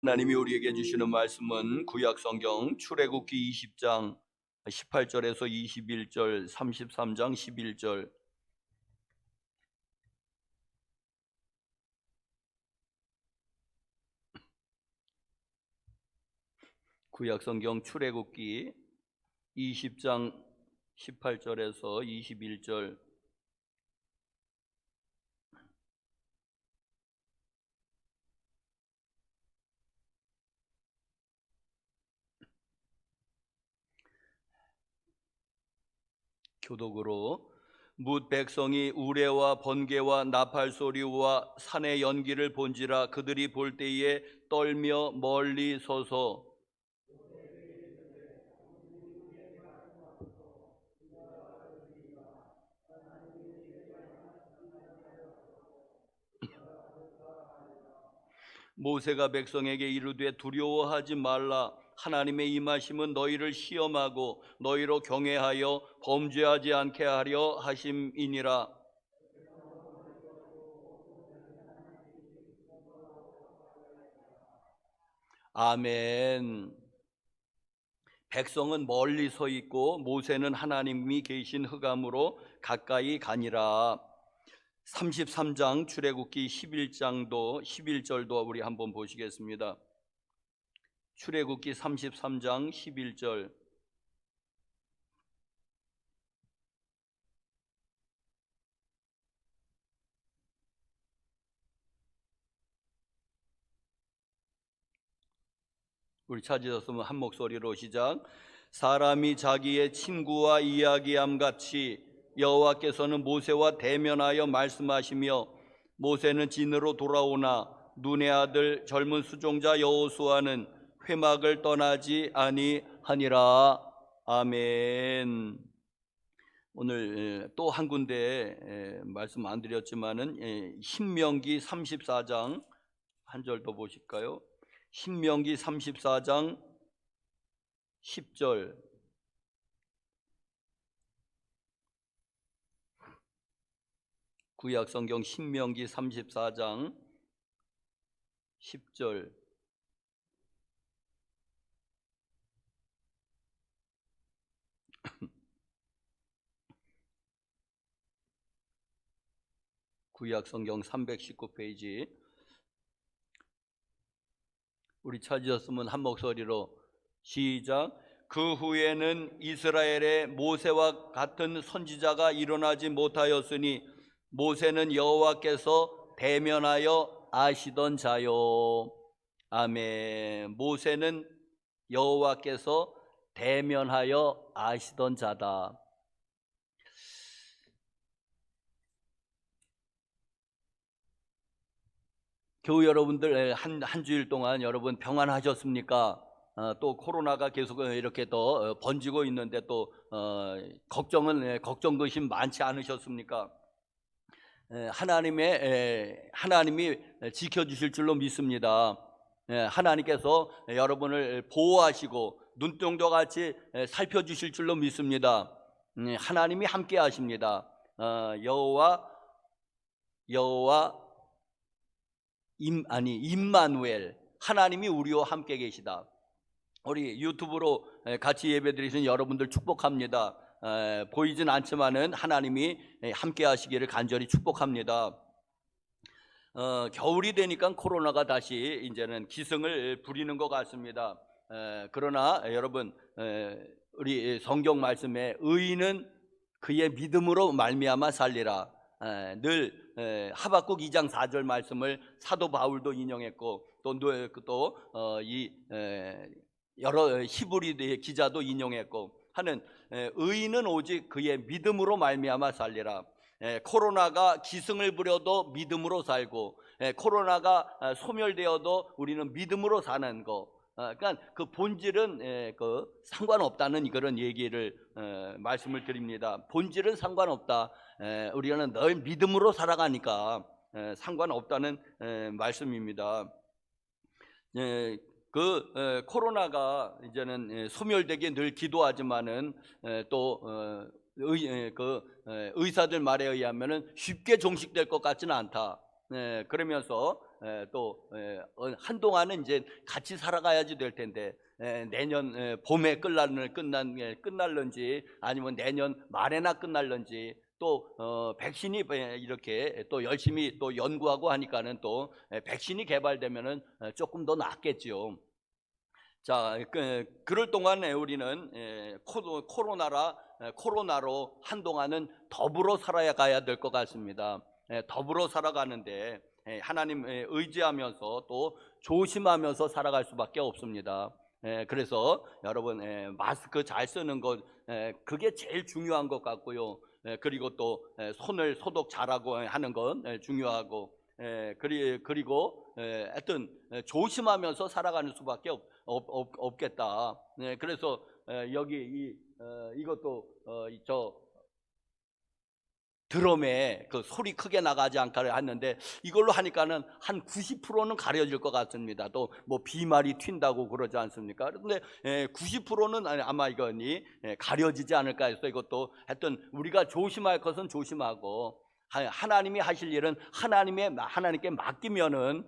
하나님이 우리에게 주시는 말씀은 구약 성경 출애굽기 20장 18절에서 21절, 33장 11절. 구약 성경 출애굽기 20장 18절에서 21절. 교독으로 뭇 백성이 우레와 번개와 나팔 소리와 산의 연기를 본지라 그들이 볼 때에 떨며 멀리 서서 모세가 백성에게 이르되 두려워하지 말라. 하나님의 임하심은 너희를 시험하고 너희로 경외하여 범죄하지 않게 하려 하심이니라. 아멘. 백성은 멀리 서 있고 모세는 하나님이 계신 흑암으로 가까이 가니라. 33장 출애굽기 11장도 11절도 우리 한번 보시겠습니다. 출애굽기 33장 11절. 우리 찾으셨으면 한 목소리로 시작. 사람이 자기의 친구와 이야기함 같이 여호와께서는 모세와 대면하여 말씀하시며 모세는 진으로 돌아오나 눈의 아들 젊은 수종자 여호수아는 회막을 떠나지 아니하니라. 아멘. 오늘 또 한 군데 말씀 안 드렸지만은 신명기 34장 한 절 더 보실까요? 신명기 34장 10절. 구약 성경 신명기 34장 10절. 구약 성경 319페이지. 우리 찾으셨으면 한 목소리로 시작. 그 후에는 이스라엘의 모세와 같은 선지자가 일어나지 못하였으니 모세는 여호와께서 대면하여 아시던 자요. 아멘. 모세는 여호와께서 대면하여 아시던 자다. 교우 여러분들 한 주일 동안 여러분 평안하셨습니까? 또 코로나가 계속 이렇게 더 번지고 있는데 또 걱정도심 많지 않으셨습니까? 하나님이 지켜주실 줄로 믿습니다. 하나님께서 여러분을 보호하시고 눈동자같이 살펴주실 줄로 믿습니다. 하나님이 함께 하십니다. 여호와 임마누엘, 하나님이 우리와 함께 계시다. 우리 유튜브로 같이 예배드리신 여러분들 축복합니다. 보이진 않지만은 하나님이 함께 하시기를 간절히 축복합니다. 겨울이 되니까 코로나가 다시 이제는 기승을 부리는 것 같습니다. 그러나 여러분, 우리 성경 말씀에 의인은 그의 믿음으로 말미암아 살리라. 늘 하박국 2장 4절 말씀을 사도 바울도 인용했고 또 여러 히브리 기자도 인용했고 하는 의인은 오직 그의 믿음으로 말미암아 살리라. 코로나가 기승을 부려도 믿음으로 살고 코로나가 소멸되어도 우리는 믿음으로 사는 거. 그러니까 그 본질은 상관없다는 그런 얘기를 말씀을 드립니다. 본질은 상관없다. 우리는 늘 믿음으로 살아가니까 상관없다는 말씀입니다. 코로나가 이제는 소멸되게 늘 기도하지만은 또 의사들 말에 의하면은 쉽게 종식될 것 같지는 않다. 그러면서 또 한동안은 이제 같이 살아가야지 될 텐데 내년 봄에 끝날는지 아니면 내년 말에나 끝날는지 또 백신이 이렇게 또 열심히 또 연구하고 하니까는 또 백신이 개발되면은 조금 더 낫겠지요. 자, 그럴 동안에 우리는 코로나로 한동안은 더불어 살아가야 될 것 같습니다. 더불어 살아가는데 하나님 의지하면서 또 조심하면서 살아갈 수밖에 없습니다. 그래서 여러분 마스크 잘 쓰는 것 그게 제일 중요한 것 같고요. 그리고 또 손을 소독 잘하고 하는 건 중요하고 그리고 하여튼 조심하면서 살아가는 수밖에 없겠다. 그래서 여기 이것도 저 드럼에 그 소리 크게 나가지 않게 했는데 이걸로 하니까는 한 90%는 가려질 것 같습니다. 또 뭐 비말이 튄다고 그러지 않습니까? 그런데 90%는 아마 이거니 가려지지 않을까 해서 이것도 하여튼 우리가 조심할 것은 조심하고 하나님이 하실 일은 하나님께 맡기면은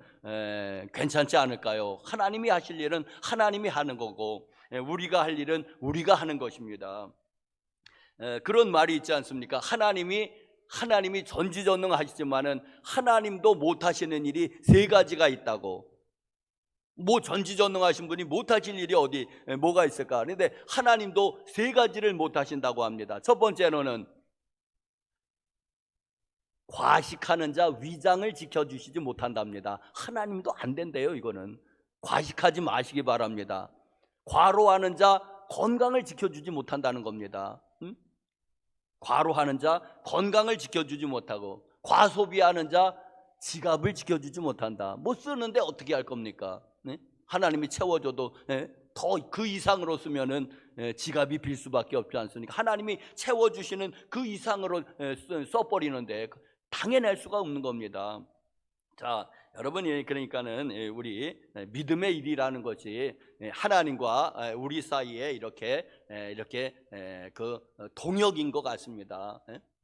괜찮지 않을까요? 하나님이 하실 일은 하나님이 하는 거고 우리가 할 일은 우리가 하는 것입니다. 그런 말이 있지 않습니까? 하나님이 전지전능하시지만은 하나님도 못하시는 일이 세 가지가 있다고. 뭐 전지전능하신 분이 못하실 일이 뭐가 있을까? 그런데 하나님도 세 가지를 못하신다고 합니다. 첫 번째로는 과식하는 자 위장을 지켜주시지 못한답니다. 하나님도 안 된대요. 이거는 과식하지 마시기 바랍니다. 과로하는 자 건강을 지켜주지 못한다는 겁니다. 과로하는 자 건강을 지켜주지 못하고 과소비하는 자 지갑을 지켜주지 못한다. 못 쓰는데 어떻게 할 겁니까? 하나님이 채워줘도 더 그 이상으로 쓰면은 지갑이 빌 수밖에 없지 않습니까? 하나님이 채워주시는 그 이상으로 써버리는데 당해낼 수가 없는 겁니다. 자, 여러분이 그러니까는 우리 믿음의 일이라는 것이 하나님과 우리 사이에 이렇게 그 동역인 것 같습니다.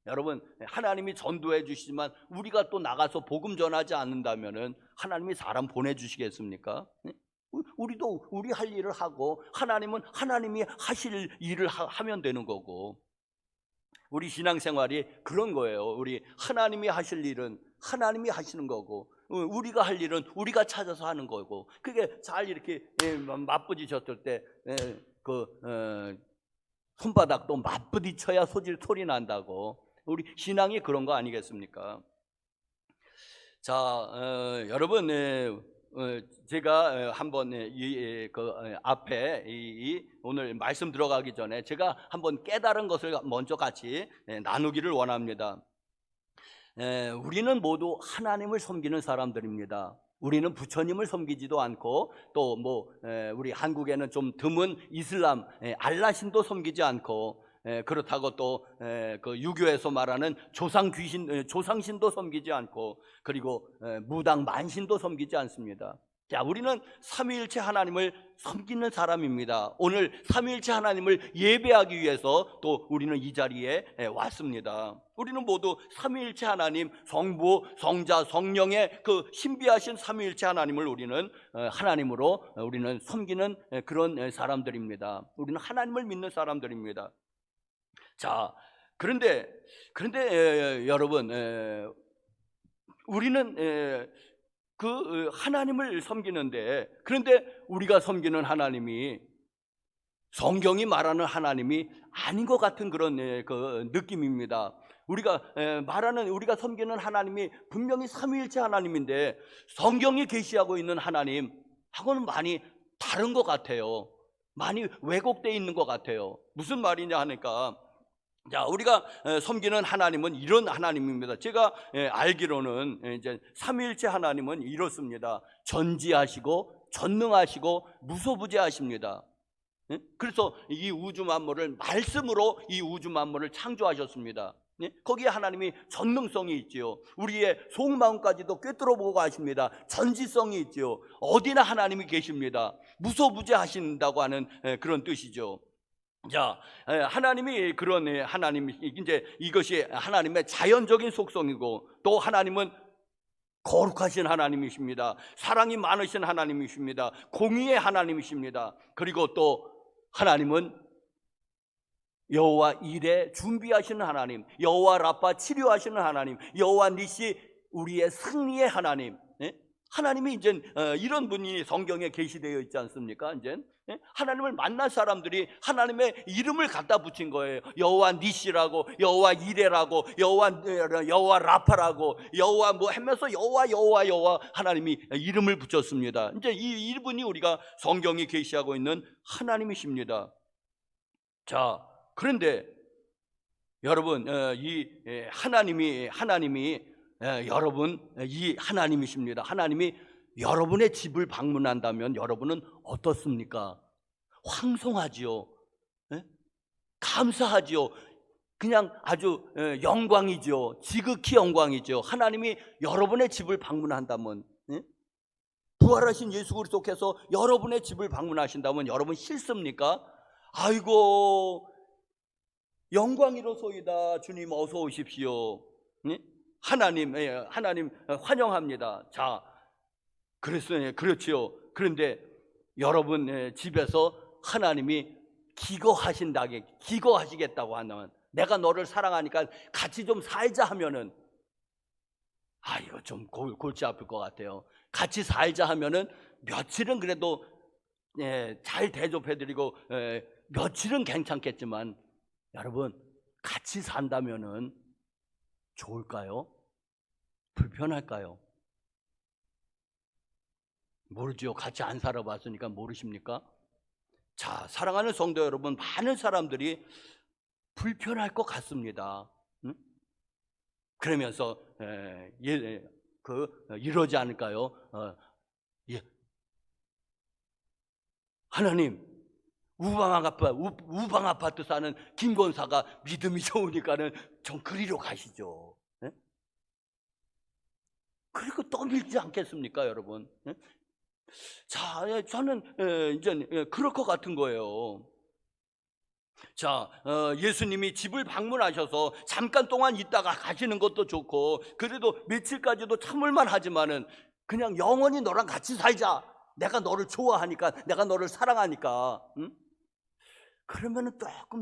여러분 하나님이 전도해 주시지만 우리가 또 나가서 복음 전하지 않는다면은 하나님이 사람 보내주시겠습니까? 우리도 우리 할 일을 하고 하나님은 하나님이 하실 일을 하면 되는 거고 우리 신앙생활이 그런 거예요. 우리 하나님이 하실 일은 하나님이 하시는 거고 우리가 할 일은 우리가 찾아서 하는 거고 그게 잘 이렇게 맞부딪혔을 때 손바닥도 맞부딪혀야 소리 난다고. 우리 신앙이 그런 거 아니겠습니까? 자, 여러분 제가 한번 앞에 오늘 말씀 들어가기 전에 제가 한번 깨달은 것을 먼저 같이 나누기를 원합니다. 우리는 모두 하나님을 섬기는 사람들입니다. 우리는 부처님을 섬기지도 않고 또 우리 한국에는 좀 드문 이슬람 알라신도 섬기지 않고 그렇다고 또 그 유교에서 말하는 조상신도 섬기지 않고 그리고 무당 만신도 섬기지 않습니다. 자, 우리는 삼위일체 하나님을 섬기는 사람입니다. 오늘 삼위일체 하나님을 예배하기 위해서 또 우리는 이 자리에 왔습니다. 우리는 모두 삼위일체 하나님, 성부, 성자, 성령의 그 신비하신 삼위일체 하나님을 우리는 하나님으로 우리는 섬기는 그런 사람들입니다. 우리는 하나님을 믿는 사람들입니다. 자, 그런데 여러분 우리는 그 하나님을 섬기는데 그런데 우리가 섬기는 하나님이 성경이 말하는 하나님이 아닌 것 같은 그런 그 느낌입니다. 우리가 섬기는 하나님이 분명히 삼위일체 하나님인데 성경이 계시하고 있는 하나님하고는 많이 다른 것 같아요. 많이 왜곡되어 있는 것 같아요. 무슨 말이냐 하니까 자, 우리가 섬기는 하나님은 이런 하나님입니다. 제가 알기로는 이제 삼위일체 하나님은 이렇습니다. 전지하시고 전능하시고 무소부재하십니다. 그래서 이 우주 만물을 말씀으로 이 우주 만물을 창조하셨습니다. 거기에 하나님이 전능성이 있지요. 우리의 속마음까지도 꿰뚫어 보고 가십니다. 전지성이 있지요. 어디나 하나님이 계십니다. 무소부재하신다고 하는 그런 뜻이죠. 자, 하나님이 그런 하나님 이제 이것이 하나님의 자연적인 속성이고 또 하나님은 거룩하신 하나님이십니다. 사랑이 많으신 하나님이십니다. 공의의 하나님이십니다. 그리고 또 하나님은 여호와 일에 준비하시는 하나님, 여호와 라파 치료하시는 하나님, 여호와 니시 우리의 승리의 하나님. 예? 하나님이 이제 이런 분이 성경에 계시되어 있지 않습니까? 이제 하나님을 만난 사람들이 하나님의 이름을 갖다 붙인 거예요. 여호와 니시라고, 여호와 이레라고, 여호와 라파라고, 여호와 뭐 하면서 여호와 하나님이 이름을 붙였습니다. 이제 이분이 우리가 성경이 계시하고 있는 하나님이십니다. 자, 그런데 여러분, 이 하나님이 여러분 이 하나님이십니다. 하나님이 여러분의 집을 방문한다면 여러분은 어떻습니까? 황송하지요. 감사하지요. 그냥 아주 영광이죠. 지극히 영광이죠. 하나님이 여러분의 집을 방문한다면, 부활하신 예수 그리스도께서 여러분의 집을 방문하신다면 여러분 싫습니까? 아이고 영광이로소이다. 주님 어서 오십시오. 하나님 환영합니다. 자, 그렇지요. 그런데 여러분 집에서 하나님이 기거하시겠다고 한다면, 내가 너를 사랑하니까 같이 좀 살자 하면은, 이거 좀 골치 아플 것 같아요. 같이 살자 하면은 며칠은 그래도 잘 대접해드리고 며칠은 괜찮겠지만, 여러분 같이 산다면은 좋을까요? 불편할까요? 모르죠. 같이 안 살아봤으니까 모르십니까? 자, 사랑하는 성도 여러분, 많은 사람들이 불편할 것 같습니다. 그러면서 이러지 않을까요? 하나님, 우방 아파트 사는 김권사가 믿음이 좋으니까는 좀 그리로 가시죠. 그리고 떠밀지 않겠습니까, 여러분? 자, 저는 이제 그럴 것 같은 거예요. 자, 예수님이 집을 방문하셔서 잠깐 동안 있다가 가시는 것도 좋고, 그래도 며칠까지도 참을만 하지만은 그냥 영원히 너랑 같이 살자. 내가 너를 좋아하니까, 내가 너를 사랑하니까. 그러면은 조금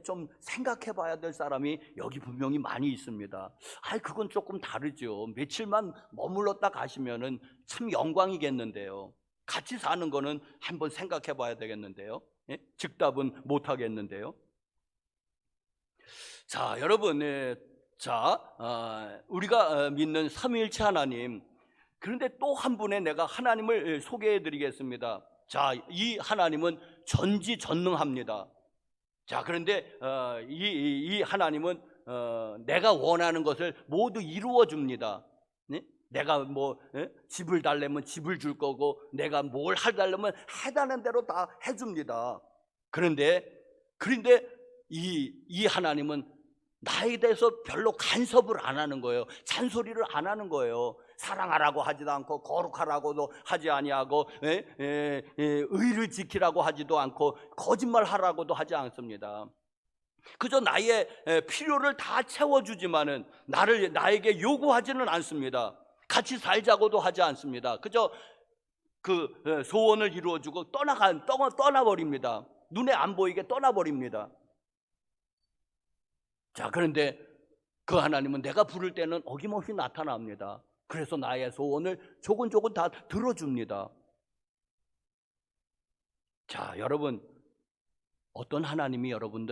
좀 생각해 봐야 될 사람이 여기 분명히 많이 있습니다. 그건 조금 다르죠. 며칠만 머물렀다 가시면은 참 영광이겠는데요. 같이 사는 거는 한번 생각해 봐야 되겠는데요. 즉답은 못 하겠는데요. 자, 여러분, 우리가 믿는 삼위일체 하나님, 그런데 또 한 분의 내가 하나님을 소개해 드리겠습니다. 자, 이 하나님은 전지전능합니다. 자, 그런데 이 하나님은 내가 원하는 것을 모두 이루어 줍니다. 내가 집을 달래면 집을 줄 거고, 내가 뭘 해달라면 해달라는 대로 다 해줍니다. 그런데 이 하나님은 나에 대해서 별로 간섭을 안 하는 거예요. 잔소리를 안 하는 거예요. 사랑하라고 하지도 않고, 거룩하라고도 하지 아니하고, 의를 지키라고 하지도 않고, 거짓말하라고도 하지 않습니다. 그저 나의 필요를 다 채워주지만은 나에게 요구하지는 않습니다. 같이 살자고도 하지 않습니다. 그저 그 소원을 이루어주고 떠나버립니다. 눈에 안 보이게 떠나버립니다. 자, 그런데 그 하나님은 내가 부를 때는 어김없이 나타납니다. 그래서 나의 소원을 조금조금 다 들어줍니다. 자, 여러분, 어떤 하나님이 여러분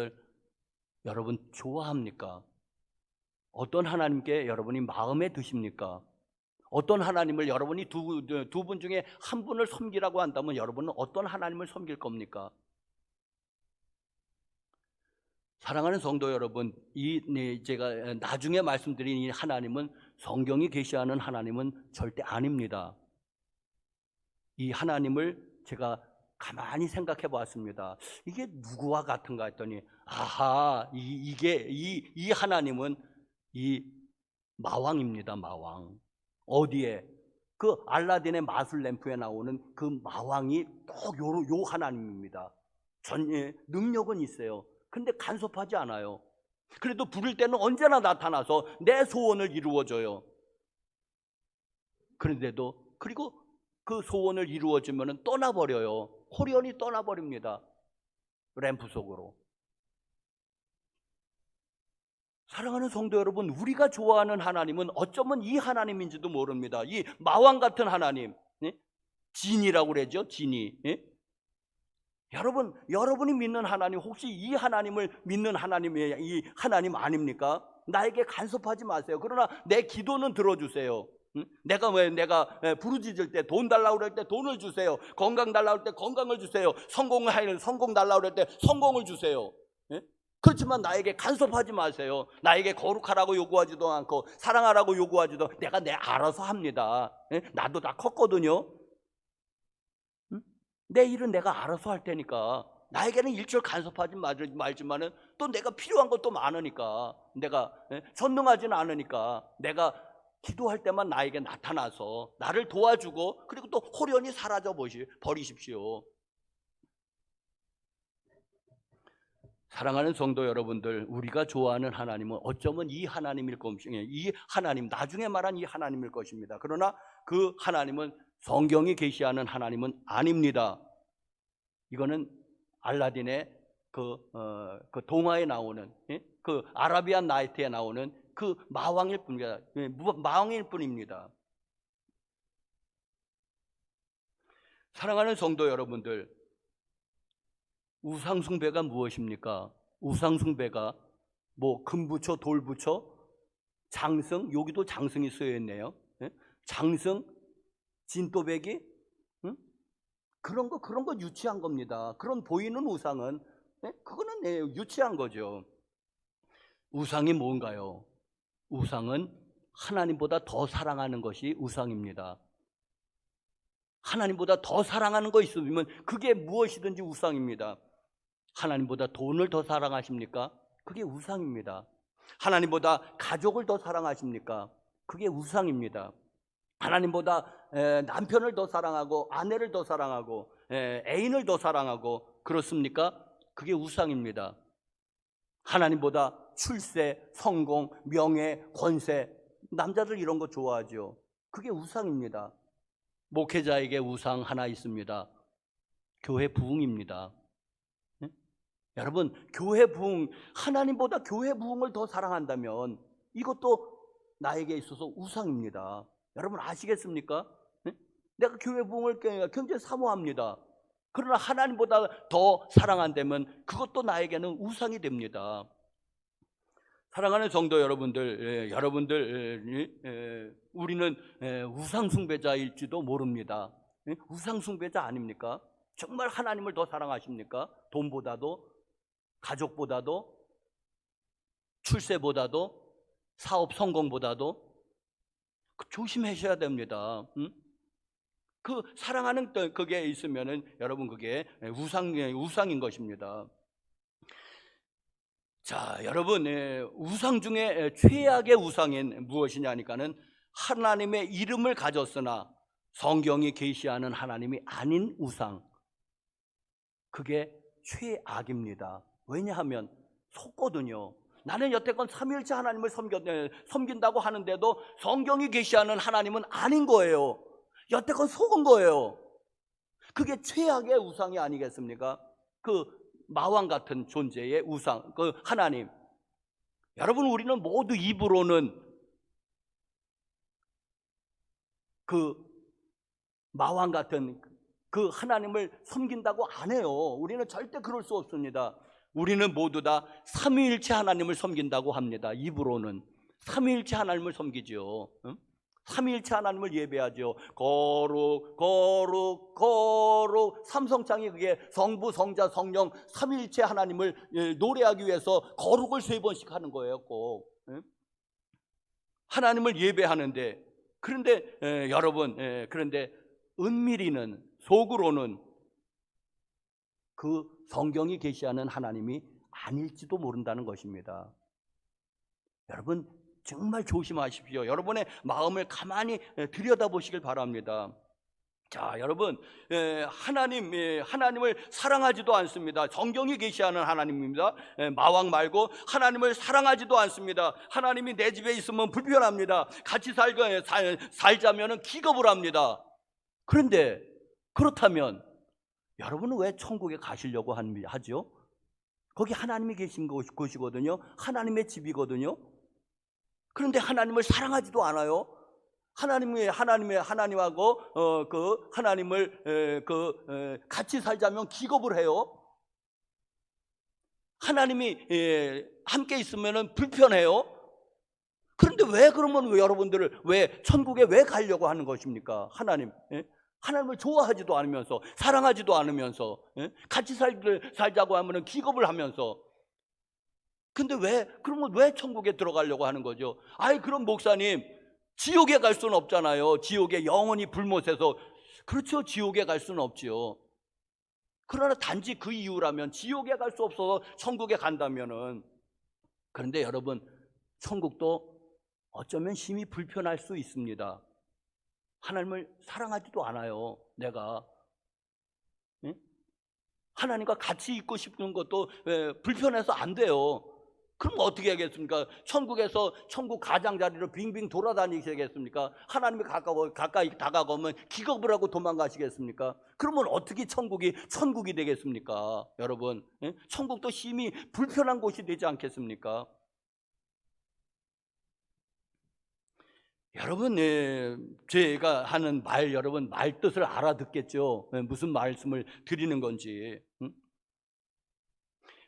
좋아합니까? 어떤 하나님께 여러분이 마음에 드십니까? 어떤 하나님을 여러분이 두 분 중에 한 분을 섬기라고 한다면 여러분은 어떤 하나님을 섬길 겁니까? 사랑하는 성도 여러분, 제가 나중에 말씀드린 이 하나님은, 성경이 계시하는 하나님은 절대 아닙니다. 이 하나님을 제가 가만히 생각해 보았습니다. 이게 누구와 같은가 했더니, 이 하나님은 이 마왕입니다. 마왕. 어디에? 그 알라딘의 마술 램프에 나오는 그 마왕이 꼭 요 하나님입니다. 능력은 있어요. 근데 간섭하지 않아요. 그래도 부를 때는 언제나 나타나서 내 소원을 이루어줘요. 그런데도 그리고 그 소원을 이루어지면 떠나버려요. 호련히 떠나버립니다. 램프 속으로. 사랑하는 성도 여러분, 우리가 좋아하는 하나님은 어쩌면 이 하나님인지도 모릅니다. 이 마왕 같은 하나님, 예? 진이라고 그러죠. 진이. 예? 여러분이 믿는 하나님, 혹시 이 하나님을 믿는 하나님이 이 하나님 아닙니까? 나에게 간섭하지 마세요. 그러나 내 기도는 들어주세요. 응? 내가 부르짖을 때 돈 달라고 그럴 때 돈을 주세요. 건강 달라고 할 때 건강을 주세요. 성공 달라고 그럴 때 성공을 주세요. 예? 그렇지만 나에게 간섭하지 마세요. 나에게 거룩하라고 요구하지도 않고 사랑하라고 요구하지도, 내가 알아서 합니다. 예? 나도 다 컸거든요. 내 일은 내가 알아서 할 테니까 나에게는 일절 간섭하지 말지만은 또 내가 필요한 것도 많으니까, 내가 전능하지는 않으니까 내가 기도할 때만 나에게 나타나서 나를 도와주고, 그리고 또 호련히 사라져 버리십시오. 사랑하는 성도 여러분들, 우리가 좋아하는 하나님은 어쩌면 이 하나님일 것입니다. 이 하나님, 나중에 말한 이 하나님일 것입니다. 그러나 그 하나님은 성경이 계시하는 하나님은 아닙니다. 이거는 알라딘의 그 동화에 나오는, 그 아라비안 나이트에 나오는 그 마왕일 뿐입니다. 마왕일 뿐입니다. 사랑하는 성도 여러분들, 우상숭배가 무엇입니까? 우상숭배가 뭐 금부처, 돌부처, 장승, 여기도 장승이 쓰여 있네요. 장승, 진또배기, 그런 거 유치한 겁니다. 그런 보이는 우상은, 그거는 유치한 거죠. 우상이 뭔가요? 우상은 하나님보다 더 사랑하는 것이 우상입니다. 하나님보다 더 사랑하는 거 있으면 그게 무엇이든지 우상입니다. 하나님보다 돈을 더 사랑하십니까? 그게 우상입니다. 하나님보다 가족을 더 사랑하십니까? 그게 우상입니다. 하나님보다 남편을 더 사랑하고 아내를 더 사랑하고 애인을 더 사랑하고 그렇습니까? 그게 우상입니다. 하나님보다 출세, 성공, 명예, 권세, 남자들 이런 거 좋아하죠. 그게 우상입니다. 목회자에게 우상 하나 있습니다. 교회 부흥입니다. 네? 여러분, 교회 부흥, 하나님보다 교회 부흥을 더 사랑한다면 이것도 나에게 있어서 우상입니다. 여러분 아시겠습니까? 네? 내가 교회 부흥을 굉장히 사모합니다. 그러나 하나님보다 더 사랑한다면 그것도 나에게는 우상이 됩니다. 사랑하는 성도 여러분들, 우리는 우상숭배자일지도 모릅니다. 우상숭배자 아닙니까? 정말 하나님을 더 사랑하십니까? 돈보다도, 가족보다도, 출세보다도, 사업 성공보다도? 조심하셔야 됩니다. 그 사랑하는 그게 있으면은 여러분 그게 우상인 것입니다. 자, 여러분, 우상 중에 최악의 우상인 무엇이냐니까는 하나님의 이름을 가졌으나 성경이 계시하는 하나님이 아닌 우상, 그게 최악입니다. 왜냐하면 속거든요. 나는 여태껏 삼위일체 하나님을 섬긴다고 하는데도 성경이 계시하는 하나님은 아닌 거예요. 여태껏 속은 거예요. 그게 최악의 우상이 아니겠습니까? 그 마왕 같은 존재의 우상, 그 하나님. 여러분, 우리는 모두 입으로는 그 마왕 같은 그 하나님을 섬긴다고 안 해요. 우리는 절대 그럴 수 없습니다. 우리는 모두 다 삼위일체 하나님을 섬긴다고 합니다. 입으로는 삼위일체 하나님을 섬기죠. 삼위일체 하나님을 예배하죠. 거룩 거룩 거룩, 삼성창이 그게 성부 성자 성령 삼위일체 하나님을 노래하기 위해서 거룩을 3번씩 하는 거예요. 꼭 하나님을 예배하는데, 그런데 여러분, 그런데 은밀히는, 속으로는 그 성경이 계시하는 하나님이 아닐지도 모른다는 것입니다. 여러분 정말 조심하십시오. 여러분의 마음을 가만히 들여다보시길 바랍니다. 자, 여러분, 하나님을 사랑하지도 않습니다. 성경이 계시하는 하나님입니다. 마왕 말고 하나님을 사랑하지도 않습니다. 하나님이 내 집에 있으면 불편합니다. 같이 살자면 기겁을 합니다. 그런데 그렇다면 여러분은 왜 천국에 가시려고 하죠? 거기 하나님이 계신 곳이거든요. 하나님의 집이거든요. 그런데 하나님을 사랑하지도 않아요. 하나님하고 하나님을 같이 살자면 기겁을 해요. 하나님이 함께 있으면 불편해요. 그런데 왜 그러면 여러분들을 왜 천국에 왜 가려고 하는 것입니까? 하나님을 좋아하지도 않으면서, 사랑하지도 않으면서, 같이 살자고 하면 기겁을 하면서. 근데 그러면 왜 천국에 들어가려고 하는 거죠? 그럼 목사님, 지옥에 갈 수는 없잖아요. 지옥에 영원히 불못해서. 그렇죠, 지옥에 갈 수는 없지요. 그러나 단지 그 이유라면, 지옥에 갈 수 없어서 천국에 간다면은. 그런데 여러분, 천국도 어쩌면 심히 불편할 수 있습니다. 하나님을 사랑하지도 않아요, 내가. 하나님과 같이 있고 싶은 것도 불편해서 안 돼요. 그럼 어떻게 하겠습니까? 천국에서 천국 가장자리로 빙빙 돌아다니시겠습니까? 하나님이 가까이 다가오면 기겁을 하고 도망가시겠습니까? 그러면 어떻게 천국이 되겠습니까? 여러분, 천국도 심히 불편한 곳이 되지 않겠습니까? 여러분, 제가 하는 여러분 말 뜻을 알아듣겠죠? 무슨 말씀을 드리는 건지.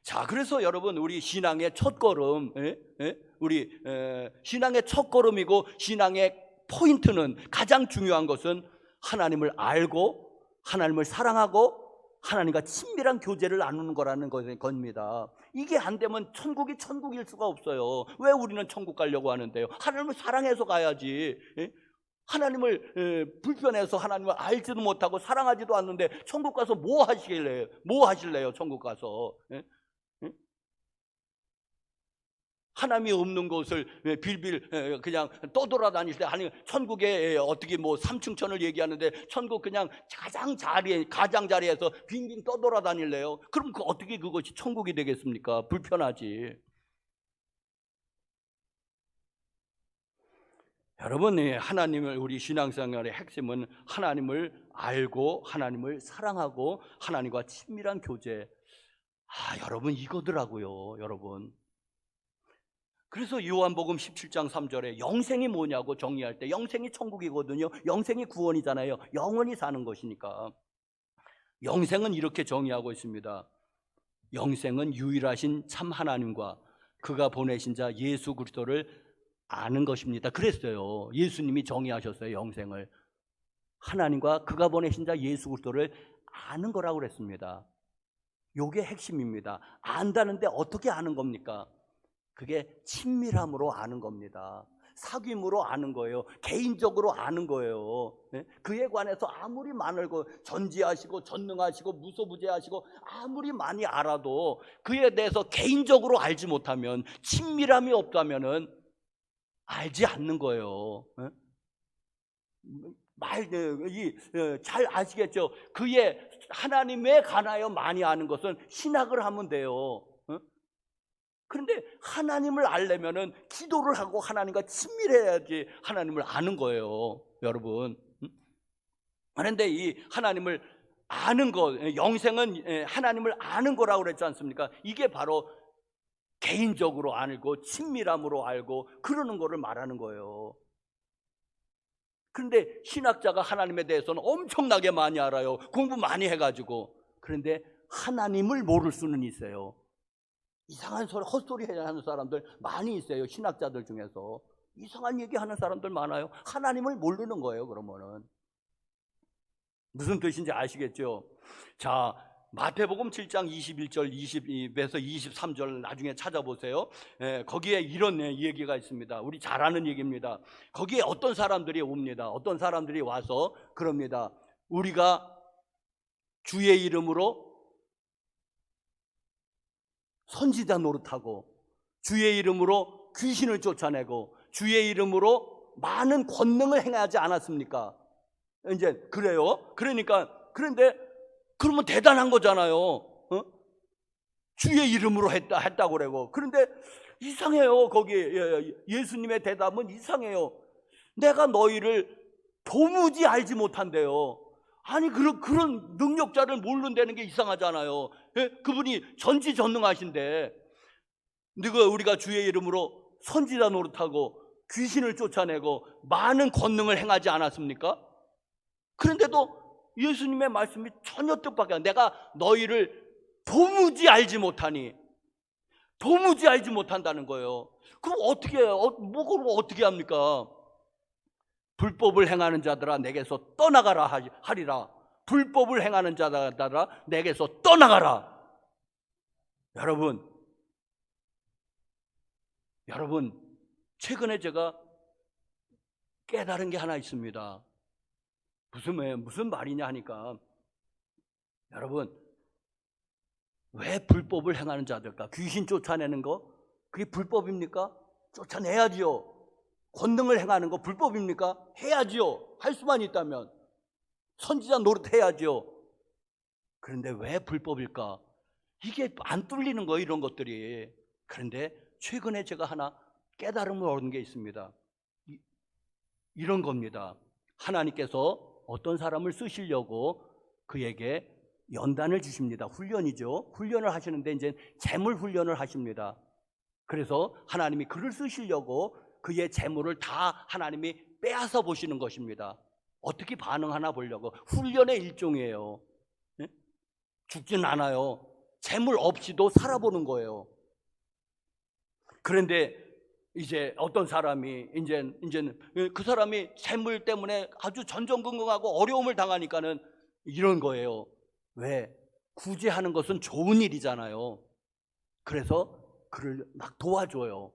자, 그래서 여러분, 우리 신앙의 첫걸음, 우리 신앙의 첫걸음이고 신앙의 포인트는, 가장 중요한 것은 하나님을 알고 하나님을 사랑하고 하나님과 친밀한 교제를 나누는 거라는 겁니다. 이게 안 되면 천국일 수가 없어요. 왜 우리는 천국 가려고 하는데요? 하나님을 사랑해서 가야지. 하나님을 불편해서 하나님을 알지도 못하고 사랑하지도 않는데 천국 가서 뭐 하실래요? 천국 가서. 하나님이 없는 곳을 빌빌 그냥 떠돌아다닐 때, 아니 천국에 어떻게 뭐 삼층천을 얘기하는데 천국 그냥 가장자리에서 빙빙 떠돌아다닐래요? 그럼 어떻게 그것이 천국이 되겠습니까? 불편하지. 여러분, 우리 신앙생활의 핵심은 하나님을 알고 하나님을 사랑하고 하나님과 친밀한 교제. 여러분, 이거더라고요, 여러분. 그래서 요한복음 17장 3절에 영생이 뭐냐고 정의할 때, 영생이 천국이거든요. 영생이 구원이잖아요. 영원히 사는 것이니까. 영생은 이렇게 정의하고 있습니다. 영생은 유일하신 참 하나님과 그가 보내신 자 예수 그리스도를 아는 것입니다. 그랬어요. 예수님이 정의하셨어요. 영생을 하나님과 그가 보내신 자 예수 그리스도를 아는 거라고 그랬습니다. 요게 핵심입니다. 안다는데 어떻게 아는 겁니까? 그게 친밀함으로 아는 겁니다. 사귐으로 아는 거예요. 개인적으로 아는 거예요. 그에 관해서 아무리 많고 전지하시고 전능하시고 무소부재하시고 아무리 많이 알아도 그에 대해서 개인적으로 알지 못하면, 친밀함이 없다면은 알지 않는 거예요. 잘 아시겠죠? 그의 하나님에 관하여 많이 아는 것은 신학을 하면 돼요. 그런데 하나님을 알려면은 기도를 하고 하나님과 친밀해야지 하나님을 아는 거예요, 여러분. 그런데 이 하나님을 아는 것, 영생은 하나님을 아는 거라고 그랬지 않습니까? 이게 바로 개인적으로 알고 친밀함으로 알고 그러는 거를 말하는 거예요. 그런데 신학자가 하나님에 대해서는 엄청나게 많이 알아요. 공부 많이 해가지고. 그런데 하나님을 모를 수는 있어요. 이상한 헛소리 하는 사람들 많이 있어요. 신학자들 중에서 이상한 얘기하는 사람들 많아요. 하나님을 모르는 거예요. 그러면은 무슨 뜻인지 아시겠죠? 자, 마태복음 7장 21절 20에서 23절 나중에 찾아보세요. 거기에 이런 얘기가 있습니다. 우리 잘 아는 얘기입니다. 거기에 어떤 사람들이 옵니다. 어떤 사람들이 와서 그럽니다. 우리가 주의 이름으로 선지자 노릇하고 주의 이름으로 귀신을 쫓아내고 주의 이름으로 많은 권능을 행하지 않았습니까? 이제 그래요. 그러니까 그런데 그러면 대단한 거잖아요. 주의 이름으로 했다고 그러고. 그런데 이상해요. 거기 예수님의 대답은 이상해요. 내가 너희를 도무지 알지 못한대요. 아니 그런 능력자를 모른다는 게 이상하잖아요. 예? 그분이 전지전능하신데 우리가 주의 이름으로 선지자 노릇하고 귀신을 쫓아내고 많은 권능을 행하지 않았습니까? 그런데도 예수님의 말씀이 전혀 뜻밖이야. 내가 너희를 도무지 알지 못하니, 도무지 알지 못한다는 거예요. 그럼 어떻게 해요? 그럼 어떻게 합니까? 불법을 행하는 자들아 내게서 떠나가라 하리라. 불법을 행하는 자들아 내게서 떠나가라. 여러분 최근에 제가 깨달은 게 하나 있습니다. 무슨 말이냐 하니까, 여러분 왜 불법을 행하는 자들까? 귀신 쫓아내는 거 그게 불법입니까? 쫓아내야지요. 권능을 행하는 거 불법입니까? 해야지요. 할 수만 있다면 선지자 노릇해야지요. 그런데 왜 불법일까? 이게 안 뚫리는 거예요, 이런 것들이. 그런데 최근에 제가 하나 깨달음을 얻은 게 있습니다. 이런 겁니다. 하나님께서 어떤 사람을 쓰시려고 그에게 연단을 주십니다. 훈련이죠. 훈련을 하시는데 이제 재물 훈련을 하십니다. 그래서 하나님이 그를 쓰시려고 그의 재물을 다 하나님이 빼앗아 보시는 것입니다. 어떻게 반응하나 보려고. 훈련의 일종이에요. 네? 죽지는 않아요. 재물 없이도 살아보는 거예요. 그런데 이제 어떤 사람이 이제는 그 사람이 재물 때문에 아주 전전긍긍하고 어려움을 당하니까는 이런 거예요. 왜? 구제하는 것은 좋은 일이잖아요. 그래서 그를 막 도와줘요.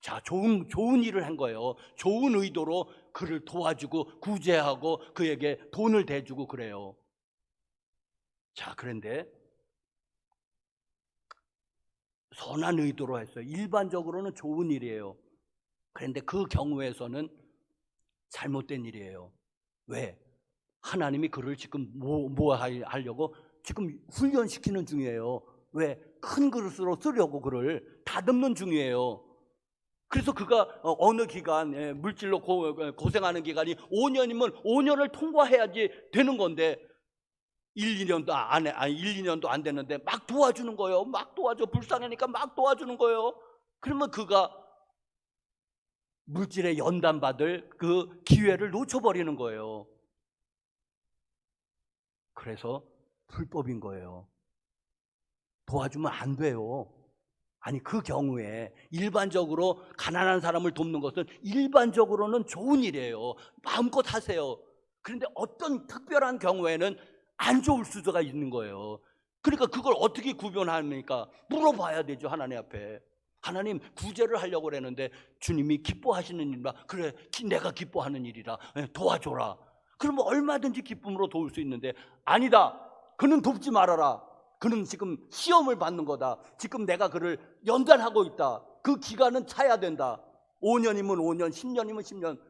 자, 좋은 일을 한 거예요. 좋은 의도로 그를 도와주고 구제하고 그에게 돈을 대주고 그래요. 자, 그런데 선한 의도로 했어요. 일반적으로는 좋은 일이에요. 그런데 그 경우에서는 잘못된 일이에요. 왜? 하나님이 그를 지금 뭐 하려고 지금 훈련시키는 중이에요. 왜? 큰 그릇으로 쓰려고 그를 다듬는 중이에요. 그래서 그가 어느 기간 물질로 고생하는 기간이 5년이면 5년을 통과해야지 되는 건데 1, 2년도 안 됐는데 막 도와주는 거예요. 막 도와줘. 불쌍하니까 막 도와주는 거예요. 그러면 그가 물질에 연단받을 그 기회를 놓쳐버리는 거예요. 그래서 불법인 거예요. 도와주면 안 돼요. 아니, 그 경우에 일반적으로 가난한 사람을 돕는 것은 일반적으로는 좋은 일이에요. 마음껏 하세요. 그런데 어떤 특별한 경우에는 안 좋을 수가 있는 거예요. 그러니까 그걸 어떻게 구별합니까? 물어봐야 되죠, 하나님 앞에. 하나님, 구제를 하려고 그랬는데 주님이 기뻐하시는 일이라. 그래, 내가 기뻐하는 일이라 도와줘라. 그러면 얼마든지 기쁨으로 도울 수 있는데, 아니다, 그는 돕지 말아라. 그는 지금 시험을 받는 거다. 지금 내가 그를 연단하고 있다. 그 기간은 차야 된다. 5년이면 5년, 10년이면 10년,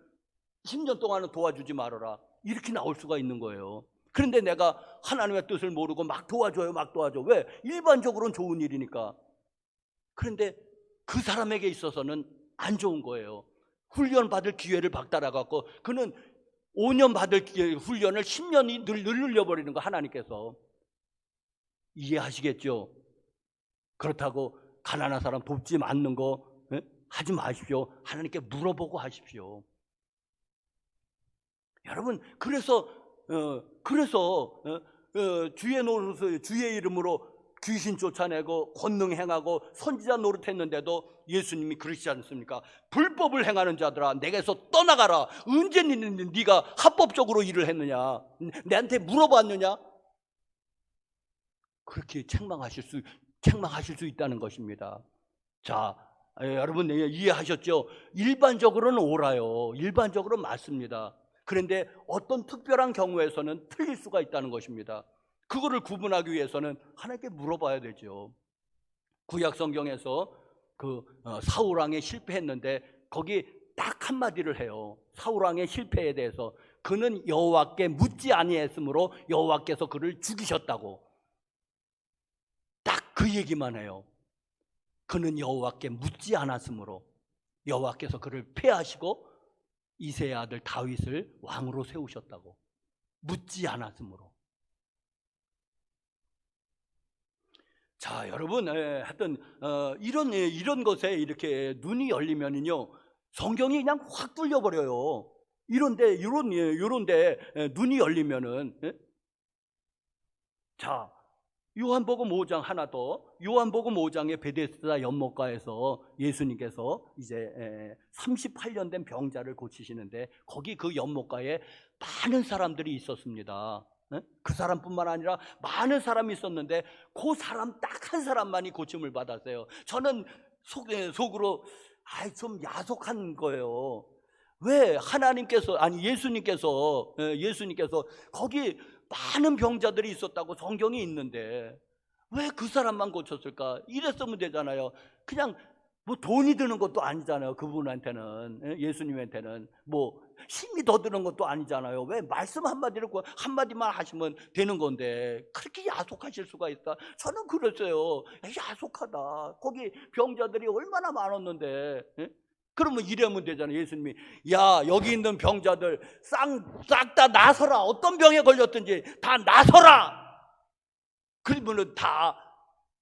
10년 동안은 도와주지 말아라. 이렇게 나올 수가 있는 거예요. 그런데 내가 하나님의 뜻을 모르고 막 도와줘요, 막 도와줘. 왜? 일반적으로는 좋은 일이니까. 그런데 그 사람에게 있어서는 안 좋은 거예요. 훈련 받을 기회를 박탈해갖고 그는 5년 받을 훈련을 10년이 늘려버리는 거, 하나님께서. 이해하시겠죠? 그렇다고 가난한 사람 돕지 않는 거 하지 마십시오. 하나님께 물어보고 하십시오. 여러분, 그래서 주의 노릇을 주의 이름으로 귀신 쫓아내고 권능 행하고 선지자 노릇했는데도 예수님이 그러시지 않습니까? 불법을 행하는 자들아 내게서 떠나가라. 언제 네가 합법적으로 일을 했느냐? 내한테 물어봤느냐? 그렇게 책망하실 수 있다는 것입니다. 자, 여러분 이해하셨죠? 일반적으로는 옳아요. 일반적으로 맞습니다. 그런데 어떤 특별한 경우에서는 틀릴 수가 있다는 것입니다. 그거를 구분하기 위해서는 하나님께 물어봐야 되죠. 구약 성경에서 그 사울 왕에 실패했는데 거기 딱 한마디를 해요. 사울 왕의 실패에 대해서 그는 여호와께 묻지 아니했으므로 여호와께서 그를 죽이셨다고. 딱 그 얘기만 해요. 그는 여호와께 묻지 않았으므로 여호와께서 그를 폐하시고 이새의 아들 다윗을 왕으로 세우셨다고. 묻지 않았으므로. 자, 여러분, 하여튼 이런 것에 이렇게 눈이 열리면은요, 성경이 그냥 확 뚫려 버려요. 이런데 눈이 열리면은, 자, 요한복음 5장 하나 더. 요한복음 5장의 베데스다 연못가에서 예수님께서 이제 38년 된 병자를 고치시는데, 거기 그 연못가에 많은 사람들이 있었습니다. 그 사람뿐만 아니라 많은 사람이 있었는데 그 사람 딱 한 사람만이 고침을 받았어요. 저는 속으로 좀 야속한 거예요. 왜 하나님께서, 아니 예수님께서 거기 많은 병자들이 있었다고 성경이 있는데 왜 그 사람만 고쳤을까? 이랬으면 되잖아요. 그냥 뭐 돈이 드는 것도 아니잖아요. 그분한테는, 예수님한테는 뭐 힘이 더 드는 것도 아니잖아요. 왜 말씀 한마디만 하시면 되는 건데 그렇게 야속하실 수가 있다? 저는 그랬어요. 야속하다. 거기 병자들이 얼마나 많았는데. 그러면 이러면 되잖아요. 예수님이, 야, 여기 있는 병자들 싹 다 나서라. 어떤 병에 걸렸든지 다 나서라. 그러면은 다